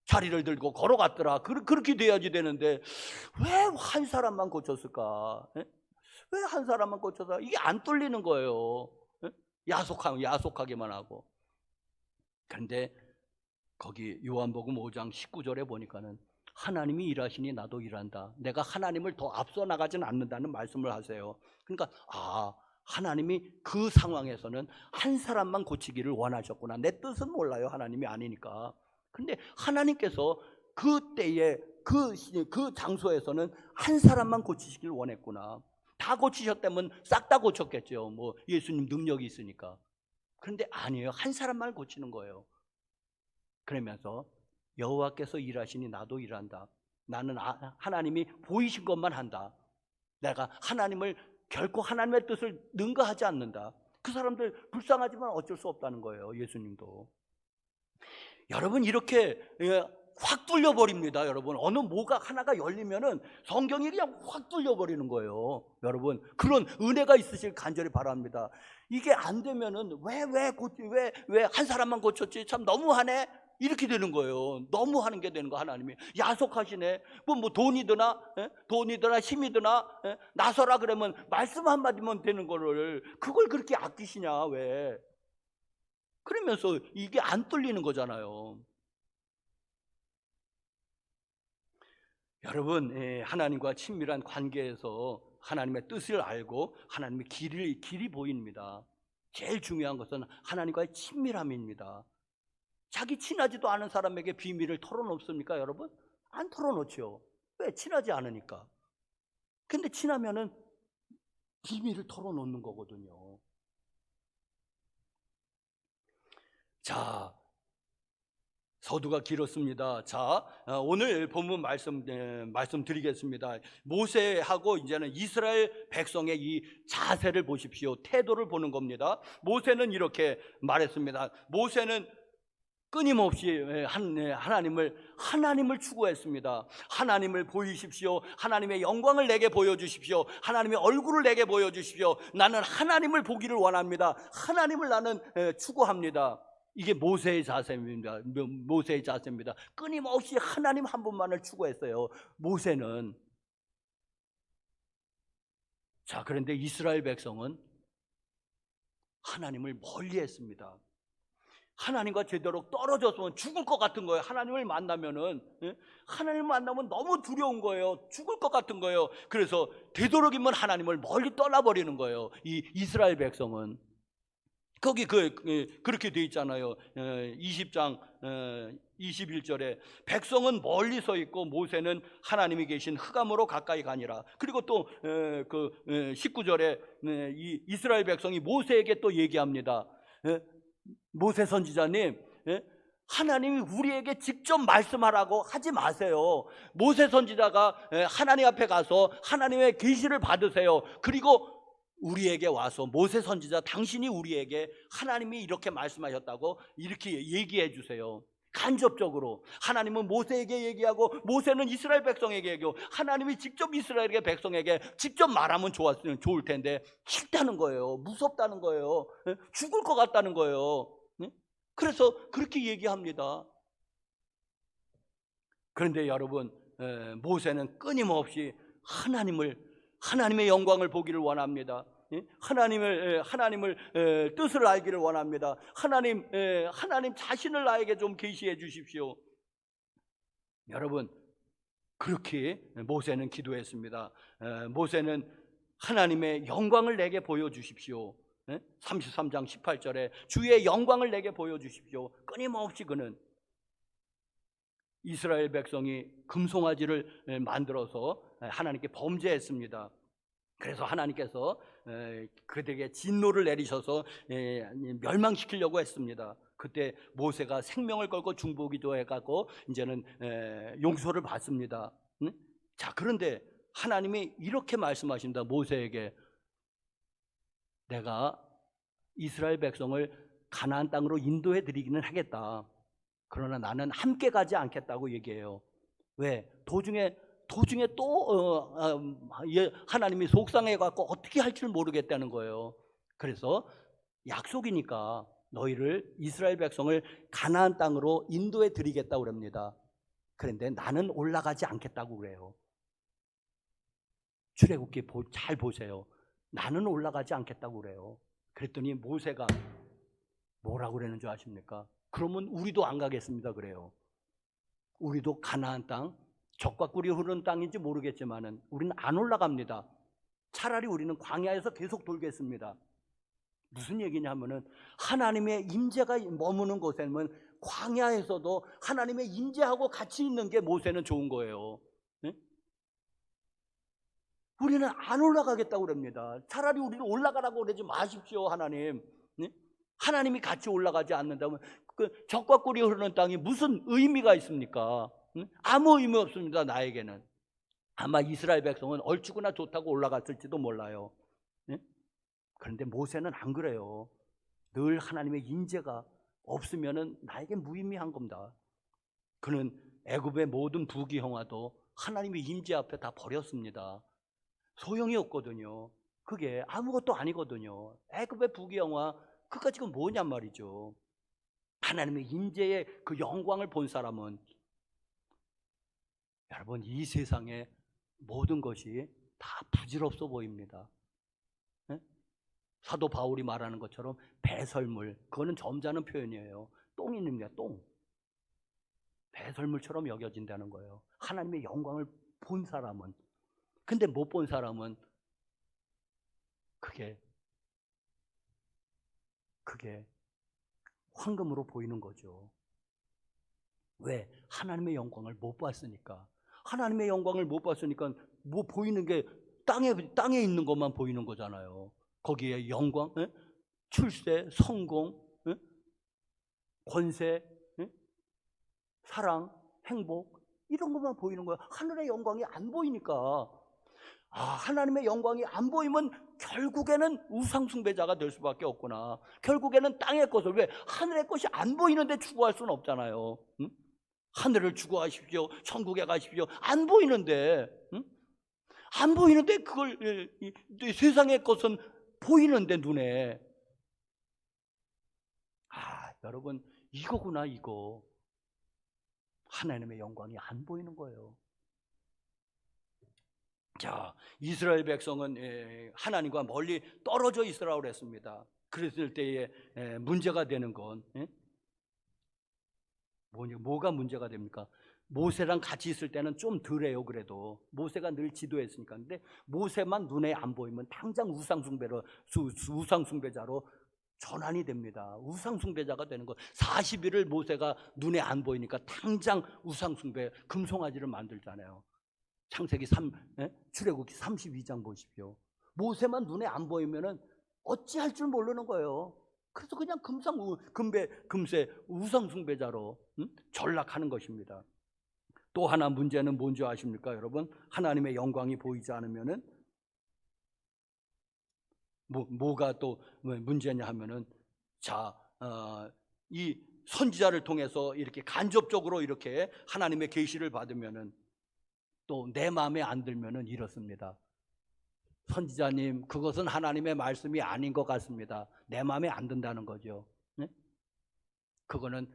자리를 들고 걸어갔더라. 그렇게 돼야지 되는데 왜 한 사람만 고쳤을까? 왜 한 사람만 고쳐서 이게 안 뚫리는 거예요. 야속하기만 하고. 그런데 거기 요한복음 5장 19절에 보니까는 하나님이 일하시니 나도 일한다. 내가 하나님을 더 앞서 나가지는 않는다는 말씀을 하세요. 그러니까 하나님이 그 상황에서는 한 사람만 고치기를 원하셨구나. 내 뜻은 몰라요. 하나님이 아니니까. 근데 하나님께서 그때에 그 장소에서는 한 사람만 고치시길 원했구나. 다 고치셨다면 싹 다 고쳤겠죠. 뭐 예수님 능력이 있으니까. 그런데 아니에요. 한 사람만 고치는 거예요. 그러면서 여호와께서 일하시니 나도 일한다. 나는 하나님이 보이신 것만 한다. 내가 결코 하나님의 뜻을 능가하지 않는다. 그 사람들 불쌍하지만 어쩔 수 없다는 거예요. 예수님도. 여러분, 이렇게 확 뚫려버립니다. 여러분, 어느 뭐가 하나가 열리면은 성경이 그냥 확 뚫려버리는 거예요. 여러분, 그런 은혜가 있으실 간절히 바랍니다. 이게 안 되면은 왜 한 사람만 고쳤지? 참 너무하네. 이렇게 되는 거예요. 너무 하는 게 되는 거. 하나님이 야속하시네. 뭐 돈이 드나 힘이 드나 나서라 그러면 말씀 한마디면 되는 거를 그걸 그렇게 아끼시냐? 왜? 그러면서 이게 안 뚫리는 거잖아요. 여러분, 하나님과 친밀한 관계에서 하나님의 뜻을 알고 하나님의 길이 보입니다. 제일 중요한 것은 하나님과의 친밀함입니다. 자기 친하지도 않은 사람에게 비밀을 털어놓습니까, 여러분? 안 털어놓죠. 왜? 친하지 않으니까. 근데 친하면은 비밀을 털어놓는 거거든요. 자, 서두가 길었습니다. 자, 오늘 본문 말씀드리겠습니다. 모세하고 이제는 이스라엘 백성의 이 자세를 보십시오. 태도를 보는 겁니다. 모세는 이렇게 말했습니다. 모세는 끊임없이 하나님을 추구했습니다. 하나님을 보이십시오. 하나님의 영광을 내게 보여주십시오. 하나님의 얼굴을 내게 보여주십시오. 나는 하나님을 보기를 원합니다. 하나님을 나는 추구합니다. 이게 모세의 자세입니다. 끊임없이 하나님 한 분만을 추구했어요. 모세는. 자, 그런데 이스라엘 백성은 하나님을 멀리했습니다. 하나님과 제대로 떨어졌으면 죽을 것 같은 거예요. 하나님을 만나면 너무 두려운 거예요. 죽을 것 같은 거예요. 그래서 되도록이면 하나님을 멀리 떠나버리는 거예요. 이 이스라엘 백성은. 거기 그렇게 돼 있잖아요. 20장 21절에 백성은 멀리 서 있고 모세는 하나님이 계신 흑암으로 가까이 가니라. 그리고 또 19절에 이 이스라엘 백성이 모세에게 또 얘기합니다. 모세 선지자님, 하나님이 우리에게 직접 말씀하라고 하지 마세요. 모세 선지자가 하나님 앞에 가서 하나님의 계시를 받으세요. 그리고 우리에게 와서 모세 선지자 당신이 우리에게 하나님이 이렇게 말씀하셨다고 이렇게 얘기해 주세요. 간접적으로 하나님은 모세에게 얘기하고 모세는 이스라엘 백성에게 얘기하고 하나님이 직접 이스라엘 백성에게 직접 말하면 좋을 텐데 싫다는 거예요. 무섭다는 거예요. 죽을 것 같다는 거예요. 그래서 그렇게 얘기합니다. 그런데 여러분, 모세는 끊임없이 하나님의 영광을 보기를 원합니다. 하나님을 뜻을 알기를 원합니다. 하나님 자신을 나에게 좀 계시해 주십시오. 여러분, 그렇게 모세는 기도했습니다. 모세는 하나님의 영광을 내게 보여주십시오. 33장 18절에 주의 영광을 내게 보여주십시오. 끊임없이 그는 이스라엘 백성이 금송아지를 만들어서 하나님께 범죄했습니다. 그래서 하나님께서 그들에게 진노를 내리셔서 멸망시키려고 했습니다. 그때 모세가 생명을 걸고 중보기도 해갖고 이제는 용서를 받습니다. 자, 그런데 하나님이 이렇게 말씀하신다. 모세에게 내가 이스라엘 백성을 가나안 땅으로 인도해 드리기는 하겠다. 그러나 나는 함께 가지 않겠다고 얘기해요. 왜? 도중에 또 하나님이 속상해 갖고 어떻게 할 줄 모르겠다는 거예요. 그래서 약속이니까 너희를 이스라엘 백성을 가나안 땅으로 인도해 드리겠다고 그럽니다. 그런데 나는 올라가지 않겠다고 그래요. 출애굽기 잘 보세요. 나는 올라가지 않겠다고 그래요. 그랬더니 모세가 뭐라고 그러는 줄 아십니까? 그러면 우리도 안 가겠습니다 그래요. 우리도 가나안 땅, 젖과 꿀이 흐르는 땅인지 모르겠지만은 우리는 안 올라갑니다. 차라리 우리는 광야에서 계속 돌겠습니다. 무슨 얘기냐면은 하나님의 임재가 머무는 곳에는 광야에서도 하나님의 임재하고 같이 있는 게 모세는 좋은 거예요. 네? 우리는 안 올라가겠다고 그럽니다. 차라리 우리는 올라가라고 그러지 마십시오 하나님. 네? 하나님이 같이 올라가지 않는다면 그 젖과 꿀이 흐르는 땅이 무슨 의미가 있습니까? 아무 의미 없습니다. 나에게는. 아마 이스라엘 백성은 얼추구나 좋다고 올라갔을지도 몰라요. 그런데 모세는 안 그래요. 늘 하나님의 인재가 없으면은 나에게 무의미한 겁니다. 그는 애굽의 모든 부귀영화도 하나님의 임재 앞에 다 버렸습니다. 소용이 없거든요. 그게 아무것도 아니거든요. 애굽의 부귀영화 그가 지금 뭐냔 말이죠. 하나님의 임재의 그 영광을 본 사람은 여러분 이 세상의 모든 것이 다 부질없어 보입니다. 네? 사도 바울이 말하는 것처럼 배설물, 그거는 점잖은 표현이에요. 똥입니다. 똥. 배설물처럼 여겨진다는 거예요. 하나님의 영광을 본 사람은. 근데 못 본 사람은 그게 황금으로 보이는 거죠. 왜? 하나님의 영광을 못 봤으니까. 하나님의 영광을 못 봤으니까 뭐 보이는 게 땅에 있는 것만 보이는 거잖아요. 거기에 영광, 출세, 성공, 권세, 사랑, 행복 이런 것만 보이는 거예요. 하늘의 영광이 안 보이니까. 하나님의 영광이 안 보이면 결국에는 우상숭배자가 될 수밖에 없구나. 결국에는 땅의 것을, 왜? 하늘의 것이 안 보이는데 추구할 수는 없잖아요. 하늘을 추구하십시오. 천국에 가십시오. 안 보이는데, 안 보이는데 그걸 세상의 것은 보이는데 눈에. 여러분 이거구나 이거. 하나님의 영광이 안 보이는 거예요. 자, 이스라엘 백성은 하나님과 멀리 떨어져 있으라고 그랬습니다. 그랬을 때에 문제가 되는 건 뭐가 문제가 됩니까? 모세랑 같이 있을 때는 좀 덜해요. 그래도 모세가 늘 지도했으니까. 근데 모세만 눈에 안 보이면 당장 우상숭배자로 전환이 됩니다. 우상숭배자가 되는 거. 40일을 모세가 눈에 안 보이니까 당장 우상숭배 금송아지를 만들잖아요. 창세기 출애굽기 32장 보십시오. 모세만 눈에 안 보이면은 어찌할 줄 모르는 거예요. 그래서 그냥 금세 우상숭배자로 전락하는 것입니다. 또 하나 문제는 뭔지 아십니까, 여러분? 하나님의 영광이 보이지 않으면은 뭐가 또 문제냐 하면은 이 선지자를 통해서 이렇게 간접적으로 이렇게 하나님의 계시를 받으면은 또 내 마음에 안 들면은 이렇습니다. 선지자님, 그것은 하나님의 말씀이 아닌 것 같습니다. 내 마음에 안 든다는 거죠. 네? 그거는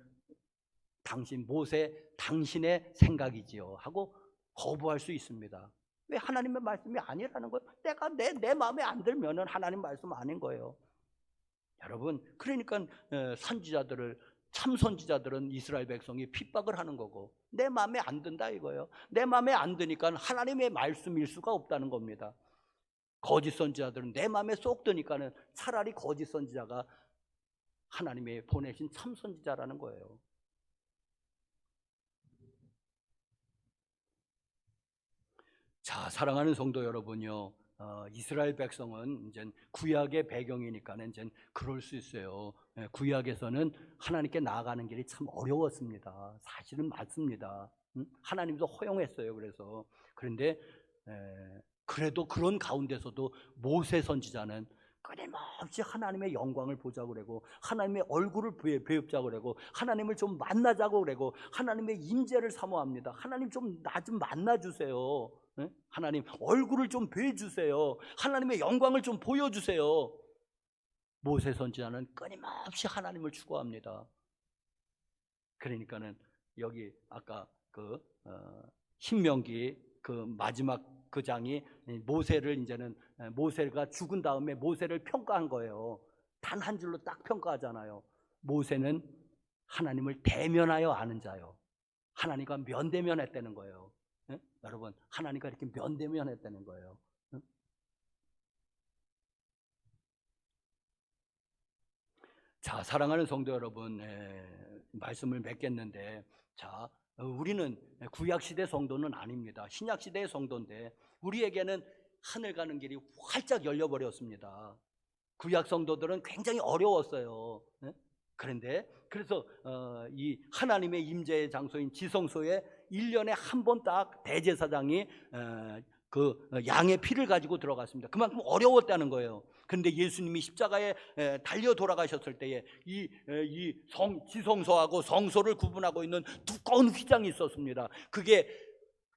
당신의 생각이지요 하고 거부할 수 있습니다. 왜? 하나님의 말씀이 아니라는 거예요. 내가 내 마음에 안 들면은 하나님 말씀 아닌 거예요. 여러분, 그러니까 참 선지자들은 이스라엘 백성이 핍박을 하는 거고, 내 마음에 안 든다 이거예요. 내 마음에 안 드니까 하나님의 말씀일 수가 없다는 겁니다. 거짓 선지자들은 내 마음에 쏙 드니까는 차라리 거짓 선지자가 하나님의 보내신 참 선지자라는 거예요. 자, 사랑하는 성도 여러분요, 이스라엘 백성은 이제 구약의 배경이니까는 이제 그럴 수 있어요. 구약에서는 하나님께 나아가는 길이 참 어려웠습니다. 사실은 맞습니다. 하나님도 허용했어요. 그런데 그래도 그런 가운데서도 모세 선지자는 끊임없이 하나님의 영광을 보자고 그러고, 하나님의 얼굴을 배웁자고 그러고, 하나님을 좀 만나자고 그러고, 하나님의 임재를 사모합니다. 하나님 나 좀 만나주세요. 하나님 얼굴을 좀 뵈주세요. 하나님의 영광을 좀 보여주세요. 모세 선지자는 끊임없이 하나님을 추구합니다. 그러니까는 여기 아까 신명기 마지막 그 장이 모세가 죽은 다음에 모세를 평가한 거예요. 단 한 줄로 딱 평가하잖아요. 모세는 하나님을 대면하여 아는 자요. 하나님과 면대면했다는 거예요. 여러분, 하나님과 이렇게 면대면했다는 거예요. 자, 사랑하는 성도 여러분, 말씀을 맺겠는데, 우리는 구약시대 성도는 아닙니다. 신약시대의 성도인데 우리에게는 하늘 가는 길이 활짝 열려버렸습니다. 구약 성도들은 굉장히 어려웠어요. 그래서 이 하나님의 임재의 장소인 지성소에 1년에 한 번 딱 대제사장이 양의 피를 가지고 들어갔습니다. 그만큼 어려웠다는 거예요. 그런데 예수님이 십자가에 달려 돌아가셨을 때에 지성소하고 성소를 구분하고 있는 두꺼운 휘장이 있었습니다. 그게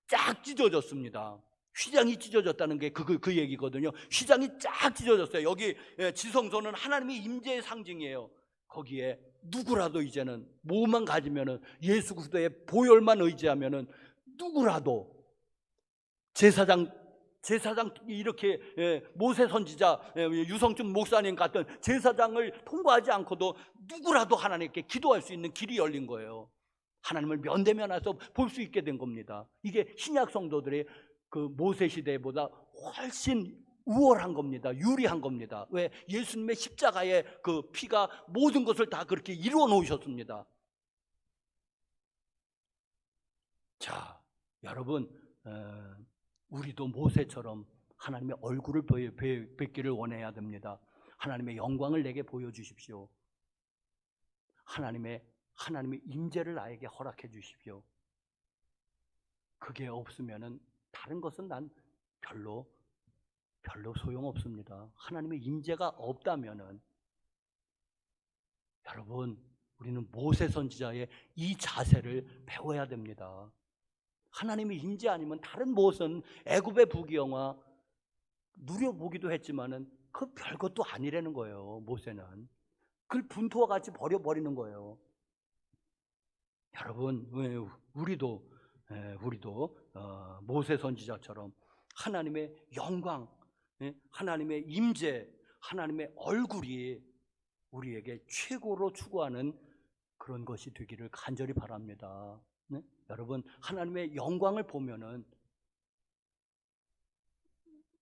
쫙 찢어졌습니다. 휘장이 찢어졌다는 게 그 얘기거든요. 휘장이 쫙 찢어졌어요. 여기 지성소는 하나님의 임재의 상징이에요. 거기에 누구라도 이제는 뭐만 가지면은, 예수 그리스도의 보혈만 의지하면은 누구라도 제사장 이렇게 모세 선지자, 유성준 목사님 같은 제사장을 통과하지 않고도 누구라도 하나님께 기도할 수 있는 길이 열린 거예요. 하나님을 면대면해서 볼 수 있게 된 겁니다. 이게 신약 성도들의 모세 시대보다 훨씬 우월한 겁니다. 유리한 겁니다. 왜? 예수님의 십자가의 피가 모든 것을 다 그렇게 이루어 놓으셨습니다. 자, 여러분, 우리도 모세처럼 하나님의 얼굴을 뵙기를 원해야 됩니다. 하나님의 영광을 내게 보여주십시오. 하나님의 임재를 나에게 허락해 주십시오. 그게 없으면은 다른 것은 난 별로 소용없습니다. 하나님의 임재가 없다면은, 여러분, 우리는 모세 선지자의 이 자세를 배워야 됩니다. 하나님의 임재 아니면 다른 무엇은 애굽의 부귀영화 누려보기도 했지만은 그 별것도 아니라는 거예요. 모세는 그걸 분토와 같이 버려버리는 거예요. 여러분, 우리도 모세 선지자처럼 하나님의 영광, 하나님의 임재, 하나님의 얼굴이 우리에게 최고로 추구하는 그런 것이 되기를 간절히 바랍니다. 여러분, 하나님의 영광을 보면은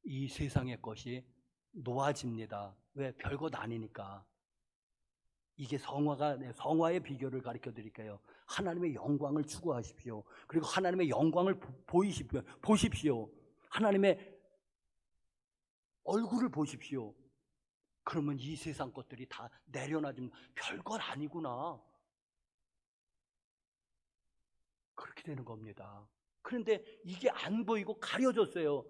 이 세상의 것이 놓아집니다. 왜? 별것 아니니까. 이게 성화의 비결을 가르쳐 드릴게요. 하나님의 영광을 추구하십시오. 그리고 하나님의 영광을 보십시오. 하나님의 얼굴을 보십시오. 그러면 이 세상 것들이 다 내려놔지면 별것 아니구나, 그렇게 되는 겁니다. 그런데 이게 안 보이고 가려졌어요.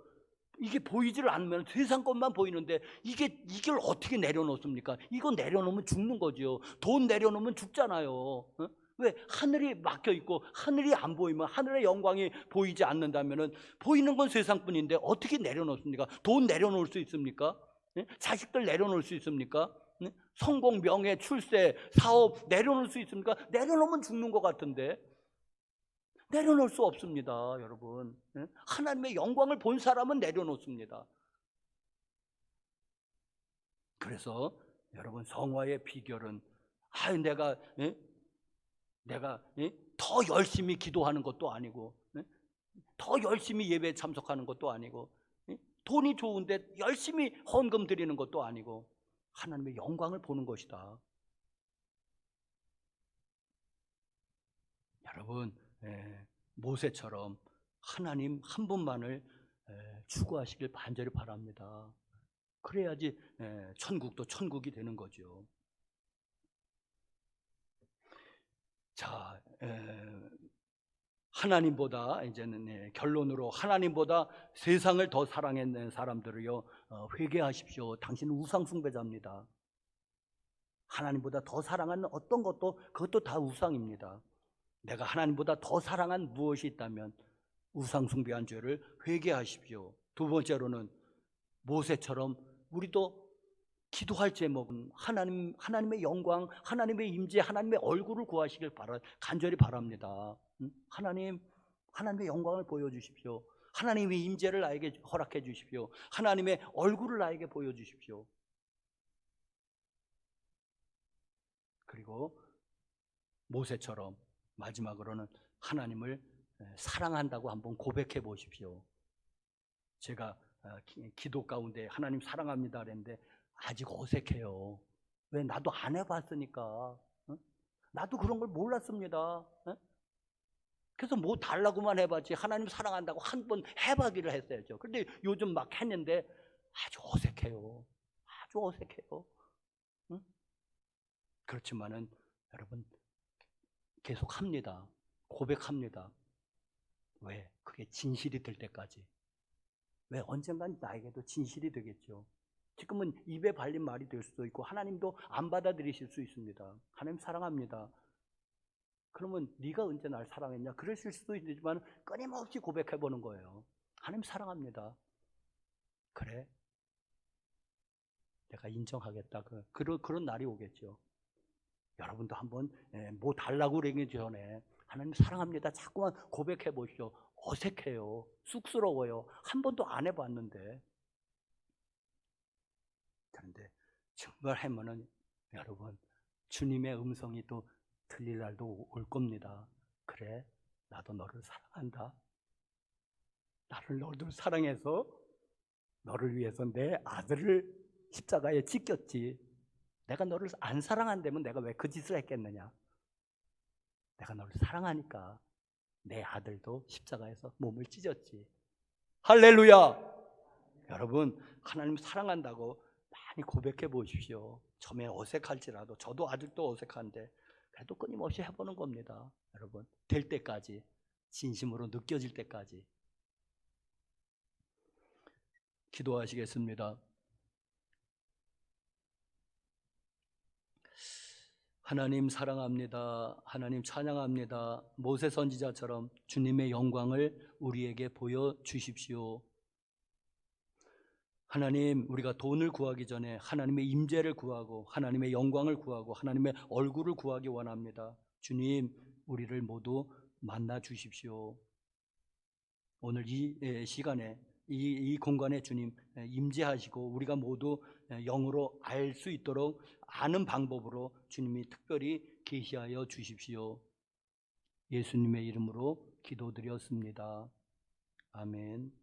이게 보이지를 않으면 세상 것만 보이는데 이걸 어떻게 내려놓습니까? 이거 내려놓으면 죽는 거죠. 돈 내려놓으면 죽잖아요. 어? 왜? 하늘이 막혀 있고 하늘이 안 보이면, 하늘의 영광이 보이지 않는다면은 보이는 건 세상뿐인데 어떻게 내려놓습니까? 돈 내려놓을 수 있습니까? 예? 자식들 내려놓을 수 있습니까? 예? 성공, 명예, 출세, 사업 내려놓을 수 있습니까? 내려놓으면 죽는 것 같은데 내려놓을 수 없습니다, 여러분. 예? 하나님의 영광을 본 사람은 내려놓습니다. 그래서 여러분, 성화의 비결은 내가 더 열심히 기도하는 것도 아니고, 더 열심히 예배에 참석하는 것도 아니고, 돈이 좋은데 열심히 헌금 드리는 것도 아니고, 하나님의 영광을 보는 것이다. 여러분, 모세처럼 하나님 한 분만을 추구하시길 간절히 바랍니다. 그래야지 천국도 천국이 되는 거죠. 자, 하나님보다, 이제는 결론으로, 하나님보다 세상을 더 사랑했는 사람들을요, 회개하십시오. 당신은 우상 숭배자입니다. 하나님보다 더 사랑하는 어떤 것도, 그것도 다 우상입니다. 내가 하나님보다 더 사랑한 무엇이 있다면 우상 숭배한 죄를 회개하십시오. 두 번째로는 모세처럼 우리도 기도할 제목은 하나님의 영광, 하나님의 임재, 하나님의 얼굴을 구하시길 간절히 바랍니다. 하나님의 영광을 보여주십시오. 하나님의 임재를 나에게 허락해 주십시오. 하나님의 얼굴을 나에게 보여주십시오. 그리고 모세처럼 마지막으로는 하나님을 사랑한다고 한번 고백해 보십시오. 제가 기도 가운데 하나님 사랑합니다 그랬는데 아직 어색해요. 왜? 나도 안 해봤으니까. 나도 그런 걸 몰랐습니다. 그래서 뭐 달라고만 해봤지 하나님 사랑한다고 한 번 해보기를 했어야죠. 근데 요즘 막 했는데 아주 어색해요. 아주 어색해요. 그렇지만은 여러분, 계속 합니다. 고백합니다. 왜? 그게 진실이 될 때까지. 왜? 언젠간 나에게도 진실이 되겠죠. 지금은 입에 발린 말이 될 수도 있고 하나님도 안 받아들이실 수 있습니다. 하나님 사랑합니다. 그러면 네가 언제 날 사랑했냐? 그러실 수도 있지만 끊임없이 고백해보는 거예요. 하나님 사랑합니다. 그래, 내가 인정하겠다. 그런 날이 오겠죠. 여러분도 한번 뭐 달라고 그러기 전에 하나님 사랑합니다. 자꾸만 고백해 보시오. 어색해요. 쑥스러워요. 한 번도 안 해봤는데. 그런데 정말 하면은 여러분, 주님의 음성이 또 들릴 날도 올 겁니다. 그래, 나도 너를 사랑한다. 너를 사랑해서 너를 위해서 내 아들을 십자가에 지켰지. 내가 너를 안 사랑한다면 내가 왜 그 짓을 했겠느냐? 내가 너를 사랑하니까 내 아들도 십자가에서 몸을 찢었지. 할렐루야! 여러분, 하나님 사랑한다고 많이 고백해 보십시오. 처음에 어색할지라도, 저도 아직도 어색한데 그래도 끊임없이 해보는 겁니다. 여러분, 될 때까지, 진심으로 느껴질 때까지. 기도하시겠습니다. 하나님 사랑합니다. 하나님 찬양합니다. 모세 선지자처럼 주님의 영광을 우리에게 보여주십시오. 하나님, 우리가 돈을 구하기 전에 하나님의 임재를 구하고 하나님의 영광을 구하고 하나님의 얼굴을 구하기 원합니다. 주님, 우리를 모두 만나 주십시오. 오늘 이 시간에 이 공간에 주님 임재하시고 우리가 모두 영으로 알 수 있도록 아는 방법으로 주님이 특별히 계시하여 주십시오. 예수님의 이름으로 기도드렸습니다. 아멘.